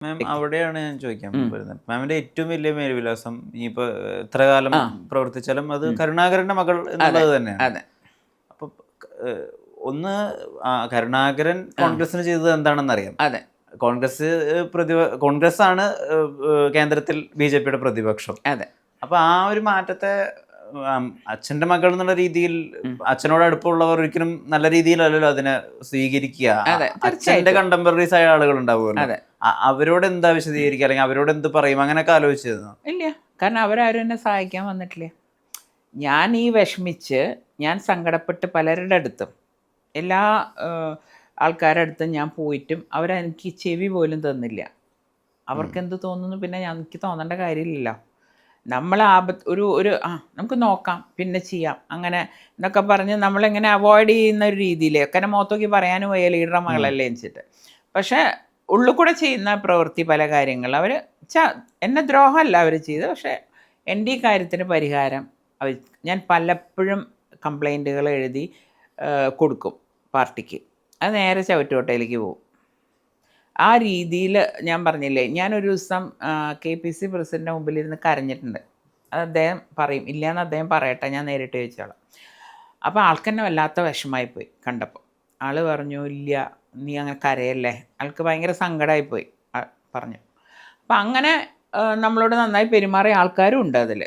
മാം അവിടെയാണ് ഞാൻ ചോദിക്കാൻ വരുന്നത്. മാമിന്റെ ഏറ്റവും വലിയ മേൽവിലാസം ഇനിയിപ്പോ എത്ര കാലം പ്രവർത്തിച്ചാലും അത് കരുണാകരന്റെ മകൾ എന്നുള്ളത് തന്നെയാണ്. അപ്പൊ ഒന്ന് കരുണാകരൻ കോൺഗ്രസിന് ചെയ്തത് എന്താണെന്ന് അറിയാം. കോൺഗ്രസ് ആണ് കേന്ദ്രത്തിൽ BJP-യുടെ പ്രതിപക്ഷം. അപ്പൊ ആ ഒരു മാറ്റത്തെ അച്ഛന്റെ മകൾ എന്നുള്ള രീതിയിൽ അച്ഛനോട് അടുപ്പമുള്ളവർ ഒരിക്കലും നല്ല രീതിയിലല്ലല്ലോ അതിനെ സ്വീകരിക്കുക. അച്ഛന്റെ കണ്ടംപററീസ് ആയ ആളുകൾ ഉണ്ടാവുമല്ലോ, അവരോട് എന്താ വിശദീകരിക്കുക, അല്ലെങ്കിൽ അവരോട് എന്ത് പറയും, അങ്ങനെയൊക്കെ ആലോചിച്ചിരുന്നു? ഇല്ല, കാരണം അവരാരും എന്നെ സഹായിക്കാൻ വന്നിട്ടില്ല. ഞാൻ ഈ വിഷമിച്ച് ഞാൻ സങ്കടപ്പെട്ട് പലരുടെ അടുത്തും എല്ലാ ആൾക്കാരുടെ അടുത്തും ഞാൻ പോയിട്ടും അവരെനിക്ക് ചെവി പോലും തന്നില്ല. അവർക്കെന്ത് തോന്നുന്നു പിന്നെ എനിക്ക് തോന്നേണ്ട കാര്യമില്ലല്ലോ. നമ്മൾ ഒരു നമുക്ക് നോക്കാം, പിന്നെ ചെയ്യാം, അങ്ങനെ എന്നൊക്കെ പറഞ്ഞ് നമ്മളെങ്ങനെ അവോയ്ഡ് ചെയ്യുന്ന ഒരു രീതിയിൽ, കാരണം മുഖത്തോക്കി പറയാനും വയ്യ ലീഡറുടെ മകളല്ലേ വെച്ചിട്ട്. പക്ഷേ ഉള്ളിൽ കൂടെ ചെയ്യുന്ന പ്രവൃത്തി പല കാര്യങ്ങൾ അവർ എന്നെ ദ്രോഹമല്ല അവർ ചെയ്ത്. പക്ഷേ എൻ്റെ ഈ കാര്യത്തിന് പരിഹാരം ഞാൻ പലപ്പോഴും കംപ്ലൈൻറ്റുകൾ എഴുതി കൊടുക്കും പാർട്ടിക്ക്. അത് നേരെ ചവറ്റുകൊട്ടയിലേക്ക് പോകും. ആ രീതിയിൽ ഞാൻ പറഞ്ഞില്ലേ, ഞാനൊരു ദിവസം KPC പ്രസിഡൻ്റെ മുമ്പിലിരുന്ന് കരഞ്ഞിട്ടുണ്ട്. അത് അദ്ദേഹം പറയും, ഇല്ലയെന്ന് അദ്ദേഹം പറയട്ടെ, ഞാൻ നേരിട്ട് ചോദിച്ചോളാം. അപ്പോൾ ആൾക്കെന്നെ വല്ലാത്ത വിഷമമായിപ്പോയി കണ്ടപ്പോൾ. ആൾ പറഞ്ഞു, ഇല്ല നീ അങ്ങനെ കരയല്ലേ. ആൾക്ക് ഭയങ്കര സങ്കടമായിപ്പോയി പറഞ്ഞു. അപ്പം അങ്ങനെ നമ്മളോട് നന്നായി പെരുമാറിയ ആൾക്കാരും ഉണ്ട് അതിൽ.